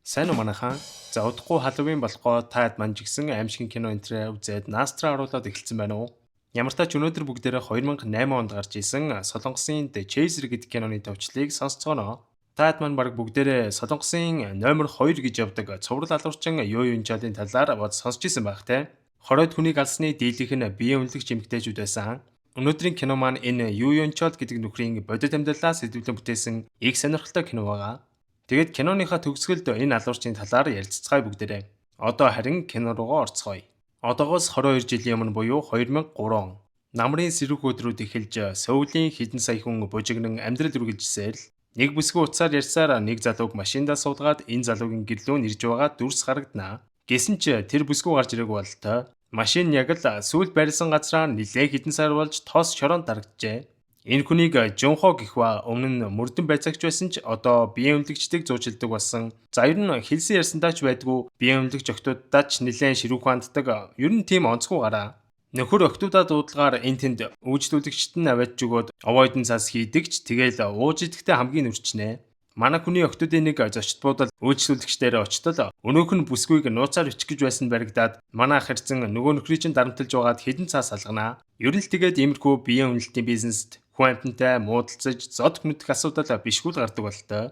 Сайн уу манайхан? За удахгүй Халлоуин болохоо таад мань жигсэн аимшигын кино энтрээ үзээд наастраа оруулаад эхэлсэн байна уу? Ямар ч тач өнөөдөр бүгдээрээ 2008 онд гарч исэн Солонгосын The Chaser гэдэг киноны төвчлийг сонсцгоно. Таад мань баг бүгдээрээ Солонгосын номер 2 гэж явдаг цуврал алуурчин юу юнчаалын талаар бод сонсч исэн байх те. Хоройд хүнийг алсны дийлэх нь биеийн үнэлэгч эмгтээчүүд байсан. Өнөөдрийн кино маань энэ юу юнчаал гэдэг нөхрийн бодит амьдралаас сэдвлэн бүтээсэн их сонирхолтой кино байгаа. Тэгээд киноныхаа төгсгөлд энэ алуурчийн талаар ярилццгаая бүгдээрээ. Одоо харин кино руугаа орцгоё. Одоогоос 22 жилийн өмнө буюу 2003 он. Намрын сэрүүх өдрүүд эхэлж Сөүлийн хэдэн сая хүн бужигнан амьдрал үргэлжсээр л нэг бүсгүй утсаар ярьсаар нэг залууг машиндаа суулгаад энэ залуугийн гэрлүүн ирж байгаа дүрс харагданаа. Гэсэн ч тэр бүсгүй гарч ирэх болтой машин яг л сүүл барилсан газраа нилээ хэдэн сар болж тоос шороонд дарагджээ. Энэ хүнийг Жунхо гэх ба өмнө нь мөрдөн байцаагч байсан ч одоо биеийн үнэлэгчдийг зуучилдаг болсон. За ер нь хэлсэн ярьсандаач байдгүй биеийн үнэлэгч охтуудаа ч нэлээд ширүүх ханддаг. Ер нь тийм онцгой гараа. Нөхөр охтуудаа дуудлагаар энэ тэнд үйлчлүүлэгчт нь аваад өгөөд овоойдон цас хийдэгч тэгээл ууж идэхтэй хамгийн нүрчнэ. Манай хүний охтуудын нэг зочд буудал үйлчлүүлэгчдээр очтол өнөөх нь бүсгүйг нууцаар бичих гэж байсан баригдаад манай ах хэрцэн нөгөө нөхрийг чинь дарамтлаж байгаад хідэн цаас алганаа. Ер нь л тэгээд иймэрхүү биеийн үнэлтийн бизнест хүн амьтантай муудалцаж зод хүндэх асуудал бишгүүл гардаг болтой.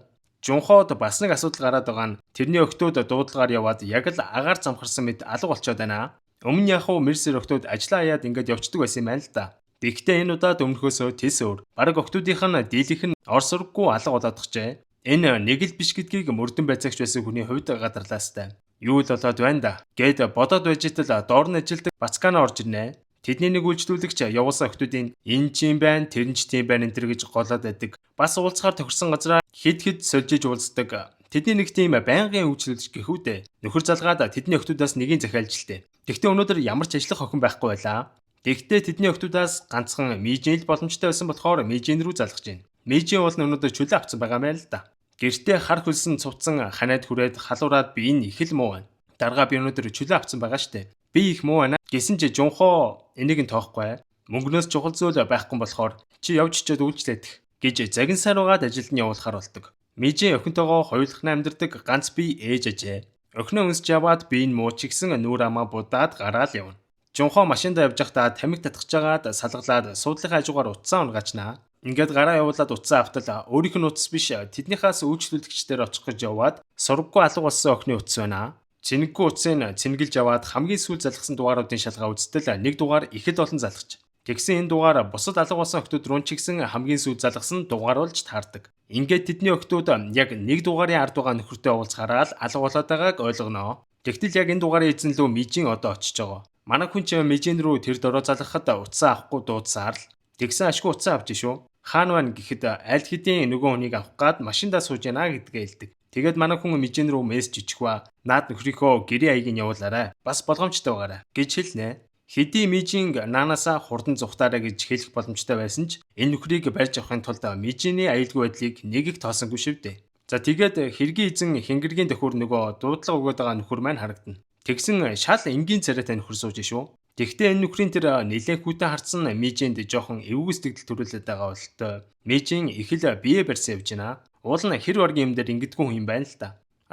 Жунхоод бас нэг асуудал гараад байгаа нь тэрний охтууд дуудлагаар яваад яг л агаар замхарсан мэт алга болчиход байна. Өмнө яг Мерсер охтууд ажиллаа хаяад ингээд явцдаг байсан юм байна л да. Тэгэхдээ энэ удаад өмнөхөөсөө тис өөр. Бараг охтуудынх нь дийлэх нь ор сурггүй алга болоод тахжээ. Энэ нэг л биш гэдгийг мөрдөн байцаагч байсан хүний хувьд гадарлаастай. Юу л болоод байна да. Гэд бодоод байж тал доор нь ажилдаг бацкана орж ирнэ. Тэдний нэг үйлчлүүлэгч явуулсан охтуудын энэ ч юм байна, тэр нь ч тийм байна энэ гэж голоод байдаг. Бас уулзахаар тохирсон газраа хэд сольжиж уулздаг. Тэдний нэг тийм байнгын үйлчлүүлэгч гэхүүдээ. Нөхөр залгаад тэдний охтуудаас нэгийг захиалж лтэй. Тэгвэл өнөөдөр ямар ч ажиллах охин байхгүй байлаа. Тэгвэл тэдний охтуудаас ганцхан Мижин л боломжтой байсан болохоор Мижин рүү залгаж байна. Мижин бол өнөөдөр чөлөө авсан байгаа мэй л да. Гэртээ хар хөлсөн цувцсан ханаад хүрээд халуураад би энэ их л муу байна. Даргаа би өнөөдөр чөлөө авсан байгаа штэ. Би их муу байна. Гэсэн ч Жунхо энийг нь тоохгүй. Мөнгнөөс чухал зүйл байхгүй болохоор чи явж чичээд үйлчлэдэх гэж загинсаар угаад ажилд нь явуулахар болдог. Мижи охинтойгоо хоёулахна амьдардаг ганц бие ээж ажээ. Охиноо өнсч яваад би энэ муу ч гисэн нүүр амаа будаад гараал явна. Жунхо машиндаа явж байхдаа тамиг татгаж жагаад салгалаад суудлын хажуугаар утсаа унгачнаа. Ингээд гараа явуулаад утсаа автал өөрийнх нь утас биш тэднийхээс үйлчлүүлэгчдэр очих гэж яваад сургаггүй алга болсон охины утас байна. Цэнэггүй утсыг цэнгэлж аваад хамгийн сүүл залгасан дугааруудын шалгаа үзтэл нэг дугаар ихэд олон залгаж. Тэгсэн энэ дугаар бусад алга болсон охтууд руу ч гэсэн хамгийн сүүл залгасан дугаар болж таардаг. Ингээд тэдний охтууд яг нэг дугаарын ард байгаа нөхөртэй уулзахаараа л алга болоод байгааг ойлгоно. Тэгтэл яг энэ дугаарыг эзэн лөө Мижин одоо очиж байгаа. Манай хүн ч Мижин рүү тэр дороо залгахад утсаа авахгүй дуудсаар л тэгсэн ашгүй утсаа авч шүү. Хаан байна гэхэд аль хэдийн нөгөө хүнийг авах гад машиндаа сууж яана гэдгээ хэлдэг. Тэгээд манай хүн Мижин рүү мессеж ичихва. Наад нөхрийнхөө гэрээ аягийг явуулаарай. Бас болгоомжтой байгаарай гэж хэлнэ. Хэдий Мижин наанасаа хурдан зүхтаарай гэж хэлэх боломжтой байсан ч энэ нөхрийг барьж авахын тулд Мижиний аюулгүй байдлыг нэг их тоосонгүй шивдэ. За тэгээд хэргийн эзэн хингэргийн төхөр нөгөө дуудлага өгöd байгаа нөхөр маань харагдана. Тэгсэн шал энгийн царайтай нөхөр сууж шүү. Тэгвэл энэ нөхрийн тэр нэлээд хүүтэн харцсан Мижинд жоохон эвгүй сэтгэл төрүүлээд байгаа болтой. Мижин их л бие барьсан явж байна. Уул нь хэр баргийн юм дээр ингэдэггүй хүн юм байна л да.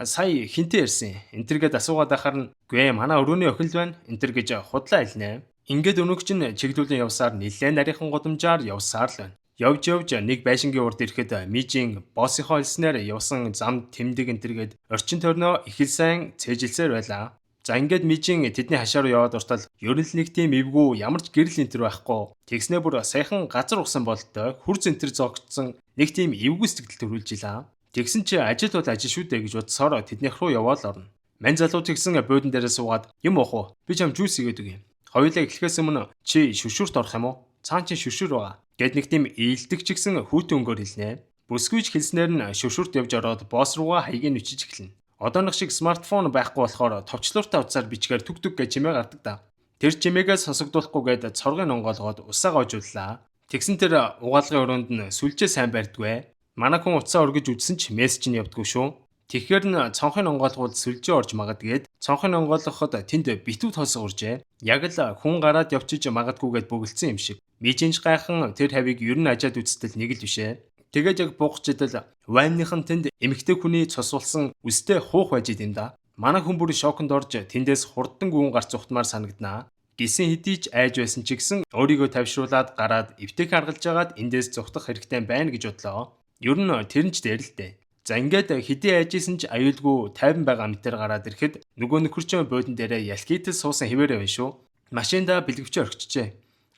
Сая хинтээ ирсэн. Энтэргээд асуугаад ахаар нь гүй манай өрөөний охин л байна. Энтэр гэж худлаа хэлнэ. Ингээд өнөг чинь чиглүүлэн явсаар нэлээд нарийнхан гудамжаар явсаар л байна. Явж нэг байшингийн урд ирэхэд Мижин боссынхоо хэлснээр явсан зам тэмдэг энтэргээд орчин тойрноо их л сайн цээжилсээр байлаа. За ингээд Мижин тэдний хашаа руу яваад уртал ер нь л нэг тийм эвгүй ямар ч гэрэл энтер байхгүй. Тэгснээ бүр саяхан газар ухсан болтой хүр зэнтер зогтсон нэг тийм эвгүй сэтгэл төрүүлж илаа. Тэгсэн чи ажил бол ажил шүү дээ гэж бодсоор тэднийх руу яваал орно. Мань залуу тэгсэн буудан дээрээ суугаад юм уух уу? Би чам жуус игээд өгье. Хоёулаа эхлэхээс өмнө чи шүршүрт орох юм уу? Цаан чи шүршүр байгаа. Гэт нэг тийм ээлдэг ч гэсэн хүүтэн өнгөөр хэлнэ. Бүсгүйч хэлснээр нь шүршүрт явж ороод босс руугаа хаягийг нүчиж эхэлнэ. Одооных шиг смартфон байхгүй болохоор товчлууртай утсаар бичгээр түг гэж чимээ гардаг да. Тэр чимээгээ сонсогдуулахгүйгээд цоргыг онгоолгоод усаа гоожууллаа. Тэгсэн тэр угаалгын өрөөнд нь сүлжээ сайн барьдгүй. Манай хүн утсаа өргөж үзсэн ч мессеж нь явдггүй шүү. Тэгэхээр н цонхыг онгоолгоод сүлжээ орж магадгээд цонхыг онгоолгоход тэнд битүү тоос уржээ. Яг л хүн гараад явчих магадгүйгээд бөглөсөн юм шиг. Мижинж гайхан тэр хавийг ер нь ажаад үзтэл нэг л бишээ. Тэгээд яг буугч идэл вайныхан тэнд эмэгтэй хүний цусвалсан үстэй хуух байж идэм да. Манай хүн бүр шоконд орж тэндээс хурдан гүн гарч зүхтмаар санагданаа. Гисэн хэдий ч айж байсан ч гэсэн өөрийгөө тавьшруулад гараад эвтэйг харгалж агаад эндээс зүхтах хэрэгтэй байна гэж бодлоо. Ер нь тэр нь ч дээр л дээ. За ингээд хэдий айжсэн ч аюулгүй тайван байгаа мэтэр гараад ирэхэд нөгөө нөхөрчөө буудан дээрээ ялхийтэл суусан хэвээрээ байна шүү. Машинда бэлгэвчээ орчихжээ.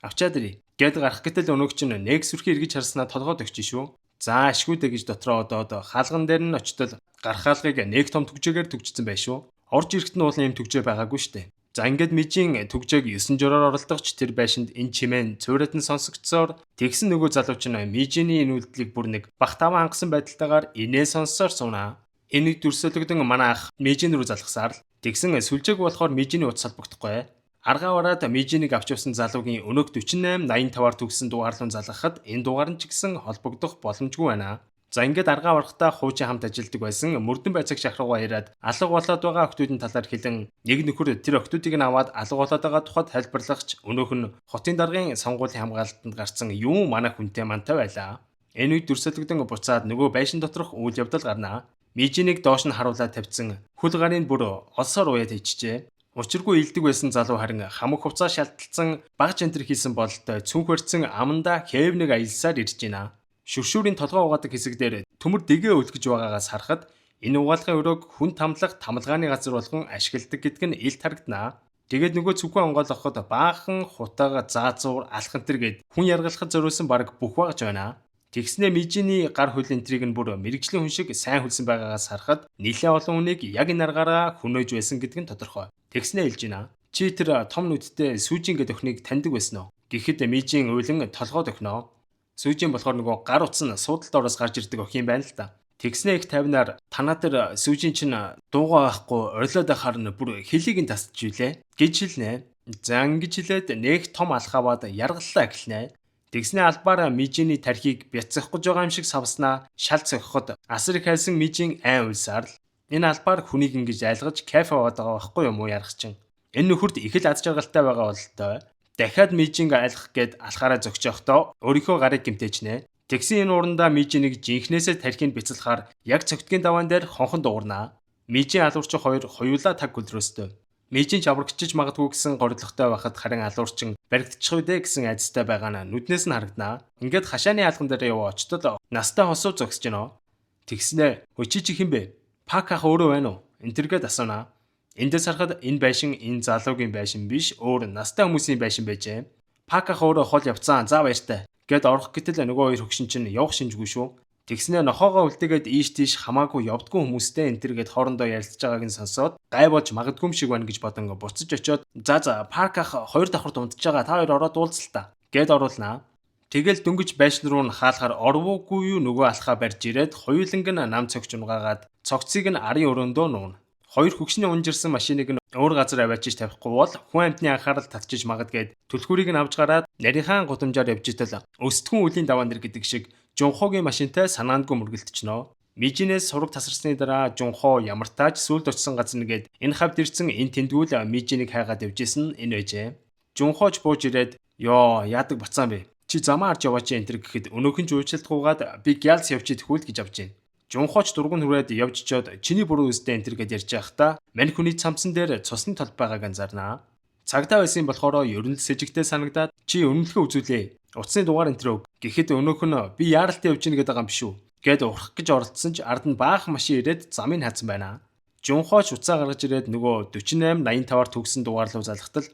Авчаад ирээ. Гэд гарах гэтэл өнөөгч нь нэг сүрхий эргэж харснаа толгойд өгч шүү. За ашгүйдэ гэж дотроо одоод хаалган дээр нь очтол гарах хаалгыг нэг том түгжээгээр түгжсэн байх шүү. Орж ирэхэд нь уулын юм түгжээ байгаагүй штэ. За ингээд mijийн түгжээг 9 жороор оролдогч тэр байшинд энэ чимээн цуураад нь сонсогдсоор тэгсэн нөгөө залууч нь mijиний энэ үйлдэлийг бүр нэг багтааван хангасан байдалтайгаар инээ сонссоор сунаа. Энийг дүрсэлэгдэн манай ах mijин рүү залгасаар л тэгсэн сүлжээг болохоор mijиний утас холбогдохгүй. Аргаа бараад mijинийг авч явсан залуугийн өнөөх 48-85-аар төгссөн дугаарлуун залгахад энэ дугаар нь ч гэсэн холбогдох боломжгүй байна. За ингээд аргаа барахтаа хуучин хамт ажилладаг байсан мөрдөн байцаг шахруугаа ирээд алга болоод байгаа охтуудын талаар хэлэн нэг нөхөр тэр охтуудыг нь аваад алга болоод байгаа тухайд тайлбарлагч өнөөх нь хотын даргын сонгуулийн хамгаалалтанд гарсан юм манай хүнтэй мантай байлаа. Энэ үед дүрсэлэгдэн буцаад нөгөө байшин доторх үйл явдал гарнаа. Mijинийг доош нь харуулаад тавьсан хөл гарын бүр олсоор уяад ичжээ. Учиргүй илдэг байсан залуу харин хамаг хувцас шалталцсан баг жентер хийсэн бололтой цүнх барьсан аманда хээвнэг аялсаар ирж байна. Шүршүүрийн толгой угаадаг хэсэг дээр төмөр дэгээ өлгөж байгаагаас харахад энэ угаалгын өрөөг хүн тамлах тамлгааны газар болгон ашигладаг гэдг нь илт харагданаа. Тэгээд нөгөө цүнхээ онгойлгоход баахан хутаага заазуур алхантэр гээд хүн яргалахад зориулсан баг бүх багж байна. Тэгснэ mijиний гар хөл энтрийг нь бүр мэрэгжлийн хүн шиг сайн хөлсөн байгаагаас харахад нэлээд олон хүнийг яг энэ аргаараа хүнөөж байсан гэдэг нь тодорхой. Тэгснэ хэлж байна. Чи тэр том нүдтэй сүүжин гэдэг охиныг таньдаг байсан уу? Гэхэд mijийн уйлан толгойд охиноо. Сүүжин болохоор нөгөө гар утас нь суудалд ороос гарч ирдэг охин байна л да. Тэгснэ их тавнаар танаа тэр сүүжин чинь дуугаа байхгүй орилоод байхаар нь бүр хэлийг нь тасч юулээ гэж хэлнэ. За ингэж хэлээд нэг том алхаваад яргаллаа эхэлнэ. Тэгснэ албаар mijиний тархийг бяцсах гэж байгаа юм шиг савснаа шал цохиход асар их хайсан mijийн айн уйлсаар л энэ албаар хүнийг ингэж айлгаж кафе аваад байгаа байхгүй юм уу ярах чинь. Энэ нөхөрт их л аз жаргалтай байгаа бололтой. Дахиад mijинг айлгах гээд алхаараа зогсохдоо өөрийнхөө гарыг гимтээжнэ. Тэгсэн энэ урандаа mijинийг жинхнээсээ тархинд бяцлахаар яг цогтгийн даваан дээр хонхон дуурнаа. Mijийн алуурчин хоёр хоёулаа таг хөлрөөстэй. Mijин ч аврагчиж магадгүй гэсэн горилготой байхад харин алуурчин баригдчих үедээ гэсэн айцтай байгаа нь нүднээс нь харагданаа. Ингээд хашааны алган дээр яваа очтод настай хосуу зогсож гинөө. Тэгснэ өчи чи хинбэ? Пак ах өөрөө байна уу? Энтергээд асуунаа. Эндээс харахад энэ байшин энэ залуугийн байшин биш өөр настай хүмүүсийн байшин байжээ. Пак ах өөрөө хол явцсан. За баяртай. Гэт орох гэтэл нөгөө хоёр хөгшин чинь явах шинжгүй шүү. Тэгснэ нохоогоо үлдээгээд ийш тийш хамаагүй явдггүй хүмүүстэй энтергээд хоорондоо ярилцж байгааг нь сонсоод гай болж магадгүй юм шиг байна гэж бодон буцаж очиод за парк ах хоёр давхар дундж байгаа та хоёр ороод уулзал та гэд оруулнаа. Тэгэл дөнгөж байшин руу нь хаалахаар орвоогүй юу нөгөө алхаа барьж ирээд хоёуланг нь нам цогч унгаагаад цогцыг нь арын өрөөндөө нуuna. Хоёр хөгшний унжирсан машиныг нь өөр газар аваачиж тавихгүй бол хүн амтны анхаарал татчиж магадгээд түлхүүрийг нь авч гараад нарийнхан гудамжаар явж итэл өсдгөн үлийн даваан дэр гэдэг шиг Жунхогийн машинтай санаандгүй мөргөлдөчнөө. Mijинээс сураг тасарсны дараа Жунхо ямар тааж сүлд очсон газар нэгээд энэ хавьд ирсэн энэ тэндгүүл mijинийг хайгаад явжсэн энэ байжээ. Жунхоч бууж ирээд ёо яадаг бацаан бэ? Чи замаа арж яваач энэ гэхэд өнөөхөн ч уучлалтгүйгээд би гялс явчих тхүүл гэж авж байна. Жунхоч дургуун хүрээд явж чод чиний буруу үстэй энэ гэд ярьж байхдаа мань хүний цамцсан дээр цусны толб байгааг анзаарнаа. Цагдаа байсан болохоор ерөн л сэжигтэй санагдаад чи өмнөлгөө үзүүлээ. Утасны дугаар энтрөө гэхэд өнөөх нь би яаралтай явж ийн гэдэг юм биш үү гэд урах гэж оролцсон ч ард нь баах машин ирээд замыг хаацсан байна. Жунхооч уцаа гаргаж ирээд нөгөө 48-85-аар төгссөн дугаарлуу залхтал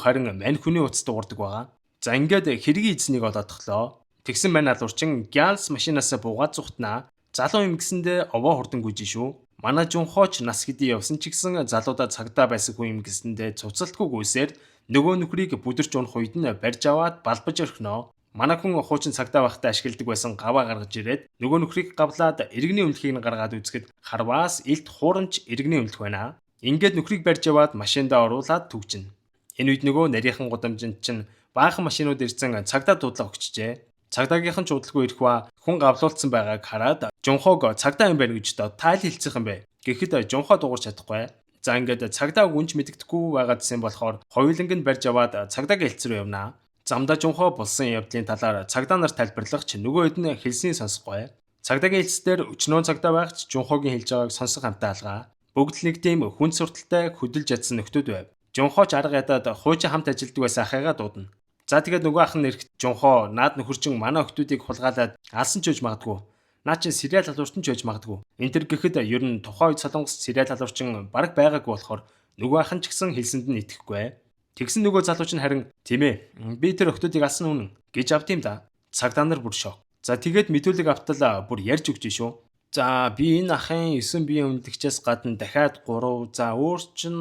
харин мань хүний утас дуурдаг байгаа. За ингээд хэргийн эзнийг олоодохлоо. Тэгсэн мань алуурчин гялс машинаас буугаад зүхтнаа. Залуу юм гисэндээ овоо хурдан гүйж шүү. Манай Жунхооч нас хэдий явсан ч гэсэн залуудаа цагдаа байсан хүн юм гисэндээ цуцалтгүй гүйсээр нөгөө нөхрийг бүдэрч унах үед нь барьж аваад балбаж орхиноо. Манай хүн хуучин цагдаа байхдаа ашигладаг байсан гаваа гаргаж ирээд нөгөө нөхрийг гавлаад иргэний өмнөлхийг нь гаргаад үзэхэд харваас илт хуурамч иргэний өмнөлх байна. Ингээд нөхрийг барьж аваад машиндаа оруулаад түгжин. Энэ үед нөгөө нарийнхан гудамжинд чинь баахан машинууд ирсэн цагдаа дуудлаа өгчжээ. Цагдаагийнхан ч удалгүй ирэх ба хүн гавлуулсан байгааг хараад Жунхог цагдаа юм байна гэж тайл хэлцэх юм бэ. Гэхэд Жунхоо дуурч чадахгүй. За ингээд цагдаа гүнж мэддэхгүй байгаадсэн болохоор хоёуланг нь барьж аваад цагдаагийн хэлц рүү явнаа. Замдаа жунхоо болсон явдлын талаар цагдаа нарт тайлбарлах ч нөгөө хэд нь хэлсний сонсохгүй. Цагдаагийн хэлцээр өчнөө цагдаа байх ч жунхоогийн хэлж байгааг сонсох хамтаа алгаа. Бүгд л нэг тийм хүн сурталтай хөдөлж ядсан нөхдүүд байв. Жунхооч арга ядаад хуучин хамт ажилддаг байсан ахыгаа дуудана. За тэгээд нөгөө ах нь ирэхэд жунхоо наад нөхөрчин манай охтуудыг хулгайлаад алсан ч үж магадгүй. Наа чи сериал халуурчин ч үж магадгүй. Энд төр гэхэд ер нь тухайн үед Солонгос сериал халуурчин бараг байгаагүй болохоор нөгөө ах нь ч гэсэн хэлсэнд нь итгэхгүй. Тэгсэн нөгөө залууч нь харин тийм ээ би тэр охтуудыг алсан үнэн гэж авт юм да. Цагдаа нар бүр шок. За тэгээд мэдүүлэг автал бүр ярьж өгч шүү. За би энэ ахын 9 биеийн үнэлэгчээс гадна дахиад 3 за өөр чин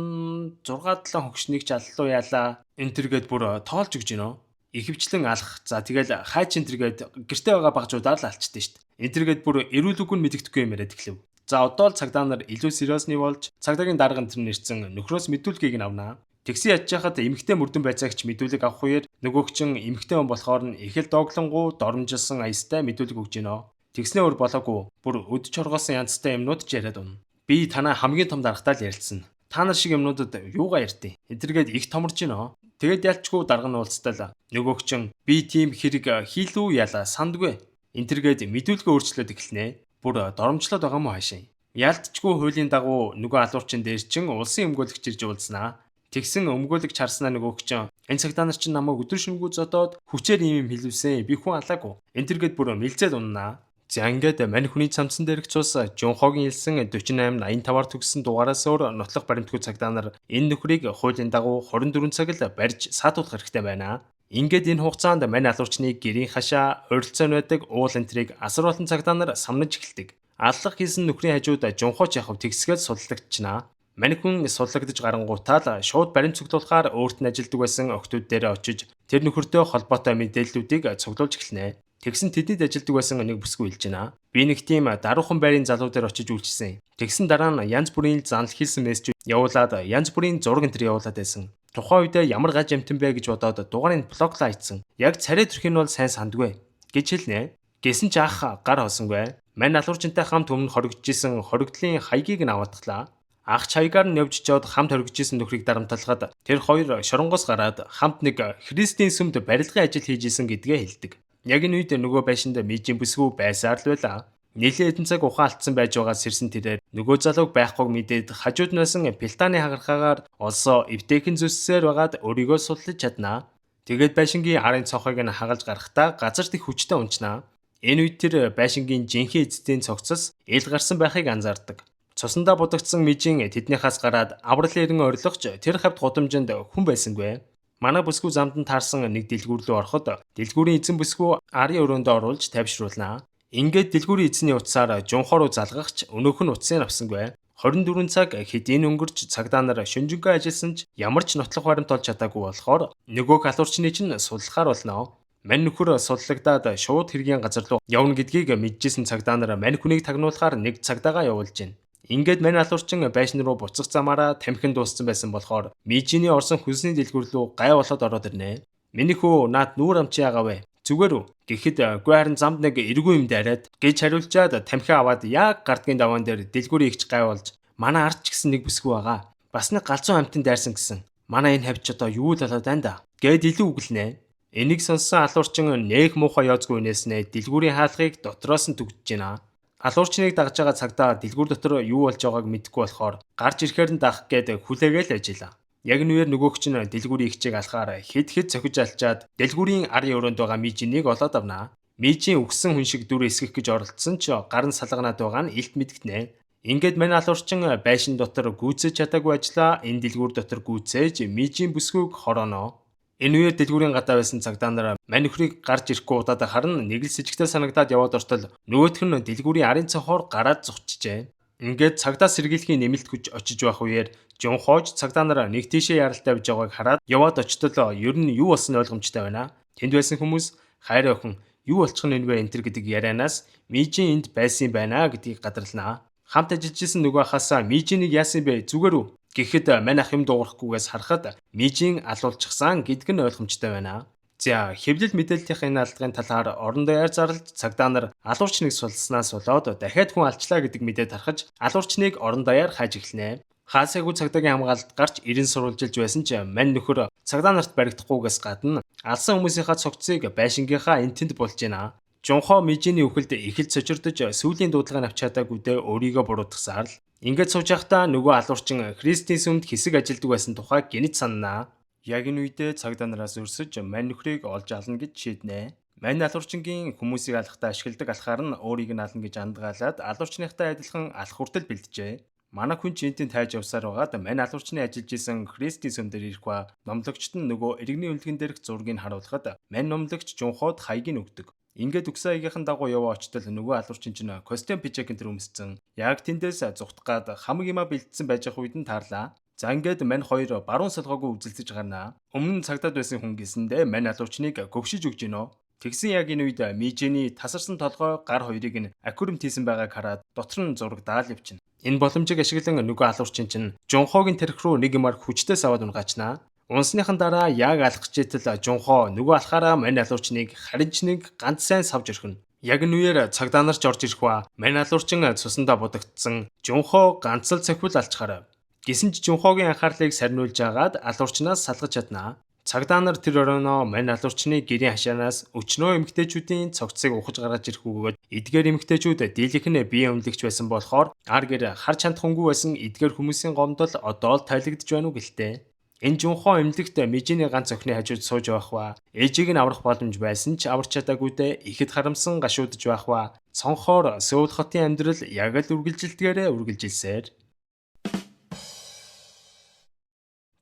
6-7 хөгшнийг ч аллуу яалаа. Энэ тэргээд бүр тоолж өгч гинөө. Ихэвчлэн алах. За тэгэл хай чин тэргээд гэрте байгаа багжуудаар л алчдээ штт. Энэ тэргээд бүр эрүүл үгүй нь мэддэхгүй юм яриад эхлэв. За одоо л цагдаа нар илүү сериосны болж цагдаагийн дарга энэ нэрсэн нөхрөөс мэдүүлгийг нь авнаа. Тэгсэн ядж хахад эмэгтэй мөрдөн байцаагч мэдүүлэг авах үеэр нөгөөгчин эмэгтэй хүн болохоор нь их л дооглонгуу доромжилсан аястай мэдүүлэг өгж гинөө. Тэгснээ өөр болоогүй бүр өдөж хоргоосон янзтай юмнууд ч яриад унна. Би танаа хамгийн том даргатай л ярилцсан. Та нар шиг юмнуудад юугаа ярьдیں۔ Эдэргээд их томорж гинөө. Тэгэд ялчгүй дарга нь уулзтал нөгөөгчин би тийм хэрэг хийлүү яла сандгүй. Энтергээд мэдүүлгээ өөрчлөөд эхэлнэ. Бүр доромжлоод байгаа мó хаашаа. Ялтчгүй хуулийн дагуу нөгөө алуурчин дээр чин улсын өмгөөлөгч ирж уулзнаа. Тэгсэн өмгөөлөгч харснаа нөгөөгчин энэ цагтаа нар чинь намайг өдөр шөнөгүй зодоод хүчээр юм хэлвсэн. Би хүн алаагүй. Энтергээд бүр мэлзээд уннаа. За ингээд мань хүний цамцсан дээрх цус Жунхоогийн хэлсэн 48-85-аар төгссөн дугаараас өөр нотлох баримтгүй цагдаа нар энэ нөхрийг хуулийн дагуу 24 цаг л барьж саатуулах хэрэгтэй байна. Ингээд энэ хугацаанд мань алуурчныг гэрийн хашаа ойролцоо байдаг уул энтрийг асар олон цагдаа нар самнаж эхэлдэг. Аллах хийсэн нөхрийн хажууд Жунхооч яхав тэгсгээд судалдагчнаа. Мань хүн судлагдж гарангуутаал шууд баримт цуглуулахаар өөрт нь ажилдаг байсан охтууд дээр очиж тэр нөхөртөө холбоотой мэдээллүүдийг цуглуулж эхэлнэ. Тэгсэн тэдэд ажилдаг байсан нэг бүсгүй хэлж байна. Би нэг тийм даруухан байрын залуу дээр очиж үйлчилсэн. Тэгсэн дараа нь янз бүрийн занал хийсэн мессеж явуулаад янз бүрийн зураг энэ явуулаад байсан. Тухайн үед ямар гаж амтан бэ гэж бодоод дугаарыг блоклаа хийсэн. Яг царай төрх нь бол сайн сандгүй гэж хэлнэ. Гэсэн ч ах гар хоосонгүй. Мань алуурчинтай хамт өмнө хоригдчихсэн хоригдлын хаягийг нь аваатглаа. Ах чаягаар нь явж чод хамт хоригдчихсэн нөхрийг дарамтлахад тэр хоёр шоронгоос гараад хамт нэг христийн сүмд барилгын ажил хийж исэн гэдгээ хэлдэг. Яг энэ үед нөгөө байшинд мижийн бүсгүй байсаар л байлаа. Нэлээд хэдэн цаг ухаан алдсан байж байгаа сэрсэн тэрээр нөгөө залууг байхгүйг мэдээд хажууд нь байсан пилтаны хагархаагаар олсоо эвтэйхэн зүссээр байгаад өөрийгөө судлаж чаднаа. Тэгээд байшингийн арын цонхыг нь хагалж гарахдаа газарт их хүчтэй унчнаа. Энэ үед тэр байшингийн жинхэнэ эцэстийн цогцос ил гарсан байхыг анзаардаг. Цусандаа будагдсан мижийн тэднийхээс гараад аврал эрен орилгоч тэр хавьд гудамжинд хүн байсангүй. Манай бүсгүй замд нь таарсан нэг дэлгүүр рүү ороход дэлгүүрийн эзэн бүсгүй арын өрөөндөө оруулж тавьшруулнаа. Ингээд дэлгүүрийн эзний утсаар Жунхоо руу залгахч өнөөх нь утсыг авсангүй. 24 цаг хэдийн өнгөрч цагдаа нар шөнжөнгөө ажилласан ч ямар ч нотлох баримт олж чадаагүй болохоор нөгөөх алуурчны чинь судлахаар болно. Мань нөхөр судлагдаад шууд хэргийн газар руу явна гэдгийг мэдчихсэн цагдаа нар мань хүнийг тагнуулахаар нэг цагдаагаа явуулж байна. Ингээд мань алуурчин байшин руу буцах замаараа тамхин дууссан байсан болохоор мижиний орсон хүнсний дэлгүүр рүү гай болоод ороод ирнэ. Миний хөө наад нүүр амчи яагавэ. Зүгээр үү? Гэхэд үгүй харин замд нэг эргүү юм дайраад гэж хариулчаад тамхи аваад яг гардгийн даваан дээр дэлгүүрийн ихч гай болж манай ард ч гэсэн нэг бүсгүй байгаа. Бас нэг галзуу амтан дайрсан гэсэн. Манай энэ хавьч одоо юу л болоод байна да? Гэд илүү үгэлнэ. Энийг сонссон алуурчин нээх муухай яозгүй нээснэ дэлгүүрийн хаалгыг дотроос нь түгжиж байна. Алуурчныг дагж байгаа цагдаа дэлгүүр дотор юу болж байгааг мэдэхгүй болохоор гарч ирэхээр нь даах гээд хүлээгээл ажиллаа. Яг нүгээр нөгөөгч нь дэлгүүрийн ихчийг алахаар хэд цохиж алчаад дэлгүүрийн арын өрөөнд байгаа мижинийг олоод авнаа. Мижийн үгсэн хүн шиг дүр эсгэх гэж оролдсон ч гарын салганаад байгаа нь илт мэдгтнэ. Ингээд мань алуурчин байшин дотор гүйцэж чадаагүй ажлаа энэ дэлгүүр дотор гүйцээж мижийн бүсгүйг хорооно. Энэ үеэр дэлгүүрийн гадаа байсан цагдаа нар мань нөхрийг гарч ирэхгүй удаад харин нэг л сэжигтэй санагдаад яваад ортол нөгөөх нь дэлгүүрийн арын цонхоор гараад зогчжээ. Ингээд цагдаа сэргийлэхийн нэмэлт хүч очиж байх үеэр Жунхооч цагдаа нар нэг тийшээ яралтай байж байгааг хараад яваад очтол ер нь юу болсон ойлгомжтой байна. Тэнд байсан хүмүүс хайр охин юу болчих нь вэ энтер гэдэг ярианаас мижийн энд байсан байна гэдгийг гадарлнаа. Хамт ажиллаж исэн нөгөө хасаа мижинийг яасан бэ зүгээр үү? Гэхэд мань ах юм дуурахгүйгээс харахад мижийн алуулчихсан гэдг нь ойлгомжтой байна. За хэвлэл мэдээллийнхээ энэ алдлын талаар орон даяар зарлж цагдаа нар алуурчныг сулснаас болоод дахиад хүн алчлаа гэдэг мэдээ тархаж алуурчныг орон даяар хайж эхэлнэ. Хаасайгүй цагдаагийн хамгаалалт гарч 90 сурвалжилж байсан ч мань нөхөр цагдаа нарт баригдахгүйгээс гадна Алсан хүмүүсийнхаа цогцыг байшингийнхаа энтэнд болж байна. Жунхоо Мижиний үхэлд эхэлж сочирдож сүүлийн дуудлагыг авч чадаагүйдээ өөрийгөө буруутгасаар л ингээд сууж байхдаа нөгөө алуурчин Христийн сүмд хэсэг ажилдаг байсан тухай гинэт сананаа. Яг энэ үедээ цагдаа нараас өрсөж мань нөхрийг олж ална гэж шийднэ. Мань алуурчингийн хүмүүсийг алахдаа ашигладаг алхаар нь өөрийг нь ална гэж андгаалаад алуурчныхтай адилхан алах хүртэл бэлджээ. Манай хүн ч энтэн тайж явсаар байгаад мань алуурчны ажиллаж исэн Христийн сүм дээр ирэх ба номлогчт нь нөгөө иргэний үнэлгэн дээрх зургийг харуулхад мань номлогч Жунхоод хаягийг өгдөг. Ингээд үгсэн хаягийнхан дагуу яваа очтол нөгөө алуурчин чинь костюм пижак энэ төр өмссөн. Яг тэндээс зүхтах гад хамаг юма бэлдсэн байж ах үед нь таарлаа. За ингээд мань хоёр баруун салгаагүй үзэлцэж гарнаа. Өмнө нь цагдаад байсан хүн гисэндээ мань алуурчныг гөвшиж өгч гинөө. Тэгсэн яг энэ үед Мижиний тасарсан толгой гар хоёрыг нь аквариумд хийсэн байгааг хараад дотор нь зурагдаал явчихна. Энэ боломжийг ашиглан нөгөө алуурчин чинь Жунхоогийн тарих руу нэг юмар хүчтээс аваад унгачнаа. Унсныхан дараа яг алах гэжэтэл Жунхоо нөгөө алхаараа мань алуурчныг харинч нэг ганц сайн савж өрхнө. Яг энэ үеэр цагдаа нар ч орж ирэх ба мань алуурчин цусандаа будагдсан Жунхоо ганц л цахиул алчхаарав. Гисэн ч Жунхоогийн анхаарлыг сарниулж агаад алуурчнаас салгаж чаднаа. Цагдаа нар тэр оройноо мань алуурчны гэрийн хашаанаас өчнөө эмэгтэйчүүдийн цогцыг ухаж гаргаж ирэх өгөөд эдгээр эмэгтэйчүүд дийлэх нь бие үнэлэгч байсан болохоор ар гэр хар чандхангүй байсан эдгээр хүмүүсийн гомдол одоо л тайлагдж байна уу гэлтэй. Энэ Жунхоо эмнэлэгт Мижиний ганц охины хажууд сууж байх ба ээжийг нь аврах боломж байсан ч аварч чадаагүйдээ ихэд харамсан гашуудж байх ба цонхоор Сөүл хотын амьдрал яг л үргэлжилдгээрээ үргэлжилсээр.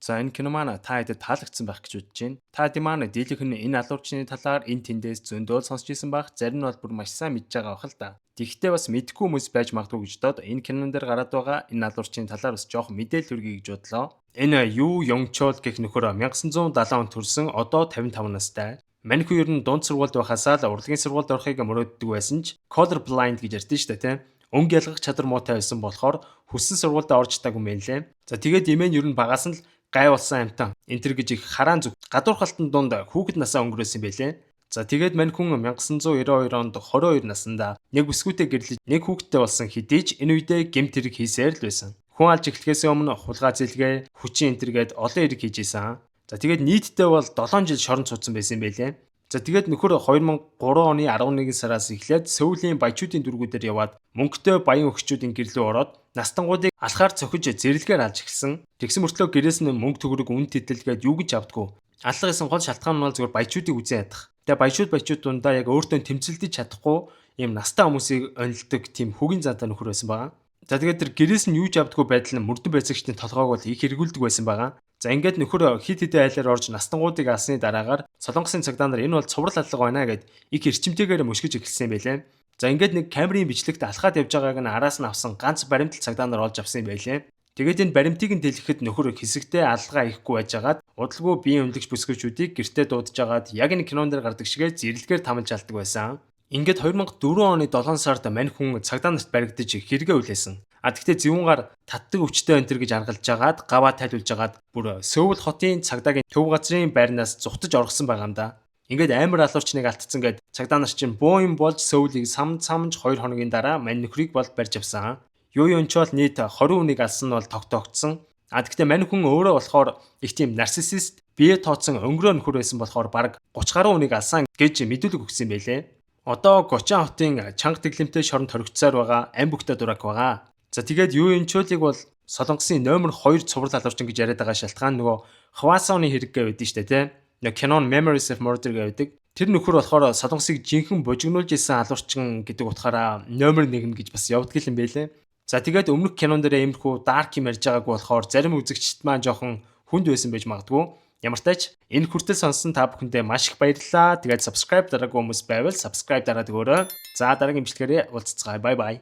За энэ кино маань та хэдэд таалагдсан байх гэж бодож байна. Та хэдийн маань дийлэх нь энэ алуурчны талаар энэ тэндээс зөндөө сонсч ирсэн байх, зарим нь бол бүр маш сайн мэдж байгаа бах л да. Тэгэхдээ бас мэдгүй хүмүүс байж магадгүй гэж дод энэ кинон дээр гараад байгаа энэ алуурчны талаар бас жоох мэдээлэл хүргэе гэж бодлоо. Энэ Ю Ёнгчол гэх нөхөр 1970 онд төрсэн одоо 55 настай. Мань хүн ер нь дунд сургуульд байхасаа л урлагийн сургуульд орохыг мөрөөддөг байсан ч color blind гэж ярьдэн шүү дээ тийм. Өнг ялгах чадвар муутай байсан болохоор хүссэн сургуульд орж таагүй юм лээ. За тэгээд имэн ер нь багаас нь л гай болсон амтан энтер гэж их хараан зүг гадуурхалтын дунд хүүхэд насаа өнгөрөөсөн байлээ. За тэгээд мань хүн 1992 онд 22 наснда нэг бүсгүйтэй гэрлэж нэг хүүхэдтэй болсон хэдий ч энэ үедээ гэмт хэрэг хийсээр л байсан. Хүн алж эхлэхээс өмнө хулгай зэлгээ, хүчин энтергээд олон хэрэг хийж исэн. За тэгээд нийтдээ бол 7 жил шорон цуцсан байсан байлээ. За тэгээд нөхөр 2003 оны 11 сараас эхлээд Сөүлийн баячуудын дүүргүүдээр яваад мөнгөтэй баян өхчүүдийн гэрлөө ороод настангуудыг алхаар цохиж зэрэлгээр алж эхэлсэн. Тэгсэн мөртлөө гэрээс нь мөнгө төгрөг үн тэтэлгээд юу гэж авдаггүй. Аллах гэсэн гол шалтгаан нь бол зөвхөн баячуудыг үзэн ядах. Тэгээ баячууд дундаа яг өөртөө тэмцэлдэж чадахгүй ийм настай хүмүүсийг онилдог тийм хөгийн зантай нөхөр байсан байгаа. За тэгээд тэр гэрээс нь юу ч авдаггүй байдал нь мөрдөн байцаагчдын толгойг бол их эргүүлдэг байсан байгаа. За ингээд нөхөр хит хитэ айлаар орж настангуудыг алсны дараагаар Солонгосын цагдаа нар энэ бол цуврал алга байна гэд их эрчимтэйгээр мөшгөж эхэлсэн юм байлээ. За ингээд нэг камерын бичлэгт алхаад явж байгааг нь араас нь авсан ганц баримтал цагдаа нар олж авсан юм байлээ. Тэгээд энэ баримтыг нь дэлгэхэд нөхөр хэсэгтээ алгаа ихгүй байжгаад удалгүй биеийн үнэлэгч бүсгүйчүүдийг гэртээ дуудаж агаад яг энэ кинон дээр гардаг шигээ зэрлэгээр тамалж алдаг байсан. Ингээд 2004 оны 7 сард мань хүн цагдаа нарт баригдаж хэрэгээ үлээсэн. Тэгтээ зөвүүнгаар татдаг өвчтөй энтер гэж аргалж агаад гаваа тайлуулж агаад бүр Сөүл хотын цагдаагийн төв газрын байрнаас зүхтаж оргосон байгаа юм да. Ингээд амар алуурчныг алдсан гэд цагдаа нар чинь буу юм болж Сөүлийг самж 2 хоногийн дараа мань нөхрийг бол барьж авсан. Юу ч нийт 20 хүнийг алсан нь бол тогтоогдсон. Тэгтээ мань хүн өөрөө болохоор их тийм нарциссист бие тооцсон өнгөрөө нөхөр байсан болохоор бараг 30 гаруй хүнийг алсан гэж мэдүүлэг өгсөн байлээ. Одоо Гочаан хотын чанга тэглэмтэй шоронд хоригдсаар байгаа ам бүхтэй дурак байгаа. За тэгээд Юэнчолыг бол Солонгосын номер 2 цуврал алуурчин гэж яриад байгаа шалтгаан нөгөө Хвасооны хэрэг гэдэг нь шүү дээ тийм. Нэг Canon Memories of Murder гэдэг. Тэр нөхөр болохоор Солонгосыг жинхэнэ бужигнуулж исэн алуурчин гэдэг утгаараа номер 1 гэж бас явдаг юм байлээ. За тэгээд өмнөх кинон дээр иймэрхүү dark юм ярьж байгаагүй болохоор зарим үзэгчд маань жоохон хүнд байсан байж магадгүй. Ямар ч тач энэ хүртэл сонссон та бүхэндээ маш их баярлалаа. Тэгээд subscribe дараагүй хүмүүс байвал subscribe дараад өгөөрэй. За дараагийн бичлэгээр уулзцгаая. Bye bye.